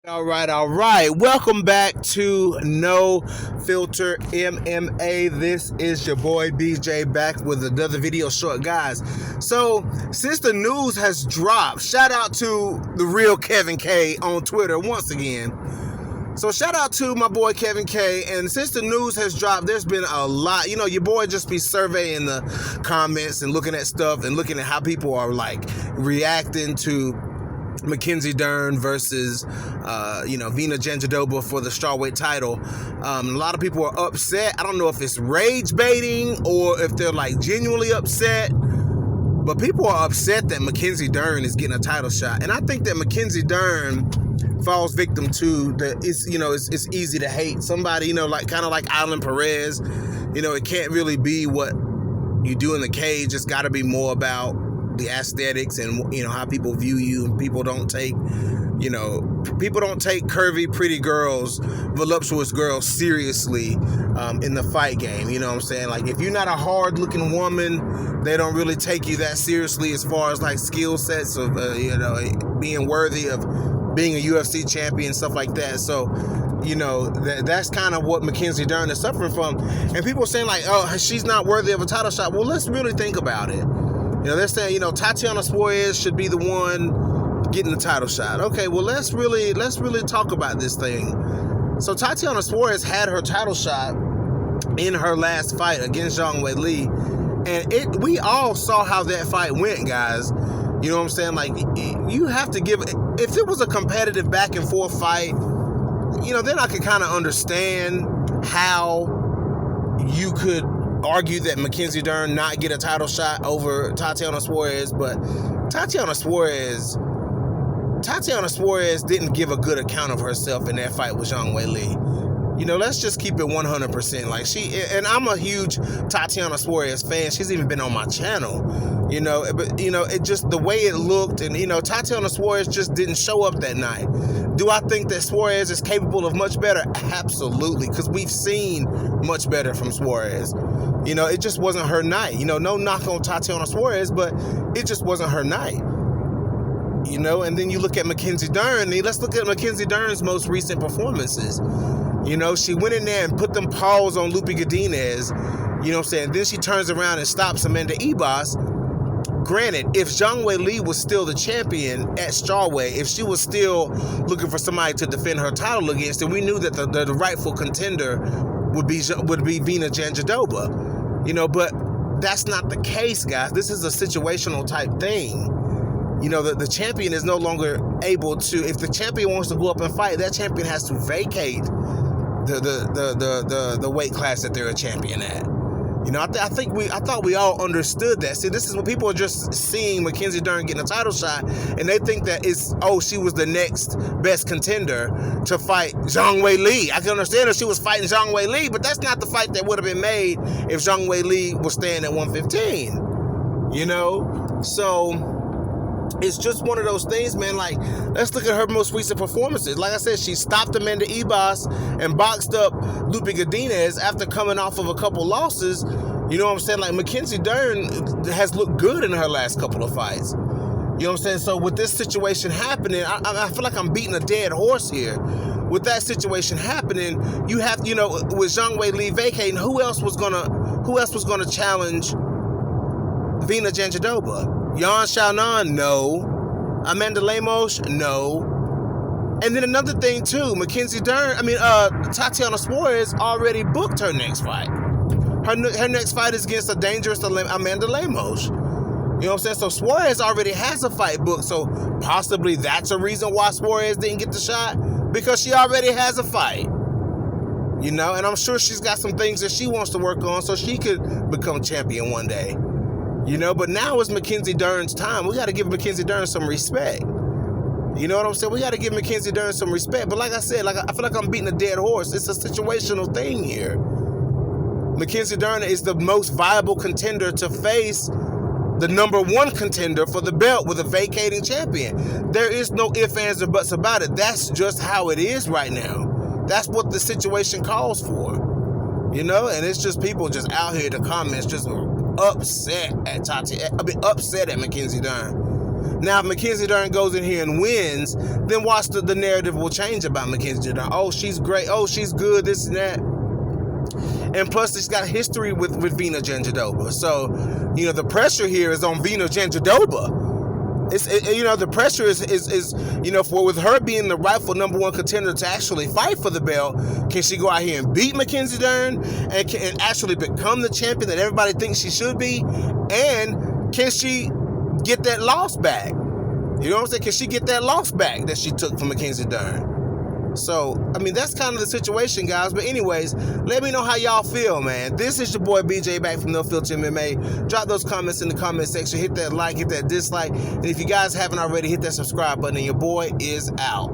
All right. Welcome back to No Filter MMA. This is your boy BJ back with another video short, guys. So, since the news has dropped, shout out to the real Kevin K on Twitter once again. So, shout out to my boy Kevin K. And since the news has dropped, there's been a lot. You know, your boy just be surveying the comments and looking at stuff and looking at how people are like reacting to Mackenzie Dern versus, Vina Jandiroba for the strawweight title. A lot of people are upset. I don't know if it's rage baiting or if they're like genuinely upset, but people are upset that Mackenzie Dern is getting a title shot. And I think that Mackenzie Dern falls victim to it's easy to hate somebody, kind of like Alan Perez. It can't really be what you do in the cage. It's got to be more about the aesthetics and how people view you, and people don't take curvy, pretty girls, voluptuous girls seriously in the fight game. You know what I'm saying? Like, if you're not a hard looking woman, they don't really take you that seriously as far as like skill sets of being worthy of being a UFC champion, stuff like that. So that's kind of what Mackenzie Dern is suffering from. And people are saying like, oh, she's not worthy of a title shot. Well, let's really think about it. They're saying, Tatiana Suarez should be the one getting the title shot. Okay, well, let's really talk about this thing. So Tatiana Suarez had her title shot in her last fight against Zhang Weili, and we all saw how that fight went, guys. You know what I'm saying? Like, you have to give, if it was a competitive back and forth fight, then I could kind of understand how you could argue that Mackenzie Dern not get a title shot over Tatiana Suarez, but Tatiana Suarez didn't give a good account of herself in that fight with Zhang Weili. Let's just keep it 100%. Like, and I'm a huge Tatiana Suarez fan. She's even been on my channel. But it just, the way it looked, and Tatiana Suarez just didn't show up that night. Do I think that Suarez is capable of much better? Absolutely, because we've seen much better from Suarez. It just wasn't her night. No knock on Tatiana Suarez, but it just wasn't her night. And then you look at Mackenzie Dern, and let's look at Mackenzie Dern's most recent performances. She went in there and put them paws on Lupi Godinez, Then she turns around and stops Amanda Ibas. Granted, if Zhang Weili was still the champion at strawweight, if she was still looking for somebody to defend her title against, then we knew that the rightful contender would be Vina Jandiroba. But that's not the case, guys. This is a situational type thing. The champion is no longer able to, if the champion wants to go up and fight, that champion has to vacate the weight class that they're a champion at. I thought we all understood that. See, this is what people are just seeing Mackenzie Dern getting a title shot, and they think that she was the next best contender to fight Zhang Weili. I can understand if she was fighting Zhang Weili, but that's not the fight that would have been made if Zhang Weili was staying at 115. So it's just one of those things, man. Like, let's look at her most recent performances. Like I said, she stopped Amanda Ibas and boxed up Lupi Godinez after coming off of a couple losses. You know what I'm saying? Like, Mackenzie Dern has looked good in her last couple of fights. You know what I'm saying? So with this situation happening, I feel like I'm beating a dead horse here. With that situation happening, you have, with Zhang Weili vacating, who else was gonna challenge Vina Jandiroba? Yan Xiaonan, no. Amanda Lemos, no. And then another thing too, Tatiana Suarez already booked her next fight. Her next fight is against a dangerous Amanda Lemos. You know what I'm saying? So Suarez already has a fight booked. So possibly that's a reason why Suarez didn't get the shot, because she already has a fight. And I'm sure she's got some things that she wants to work on so she could become champion one day. But now is Mackenzie Dern's time. We got to give Mackenzie Dern some respect. You know what I'm saying? We got to give Mackenzie Dern some respect. But like I said, I feel like I'm beating a dead horse. It's a situational thing here. Mackenzie Dern is the most viable contender to face the number one contender for the belt with a vacating champion. There is no ifs, ands, or buts about it. That's just how it is right now. That's what the situation calls for. And it's just people just out here in the comments just upset at upset at Mackenzie Dern. Now, if Mackenzie Dern goes in here and wins, then watch the narrative will change about Mackenzie Dern. Oh, she's great. Oh, she's good. This and that. And plus, she's got history with Vina Jandiroba. So, the pressure here is on Vina Jandiroba. The pressure is for with her being the rightful number one contender to actually fight for the belt, can she go out here and beat Mackenzie Dern and actually become the champion that everybody thinks she should be? And can she get that loss back? You know what I'm saying? Can she get that loss back that she took from Mackenzie Dern? So, that's kind of the situation, guys. But anyways, let me know how y'all feel, man. This is your boy BJ back from No Filter MMA. Drop those comments in the comment section. Hit that like, hit that dislike. And if you guys haven't already, hit that subscribe button. And your boy is out.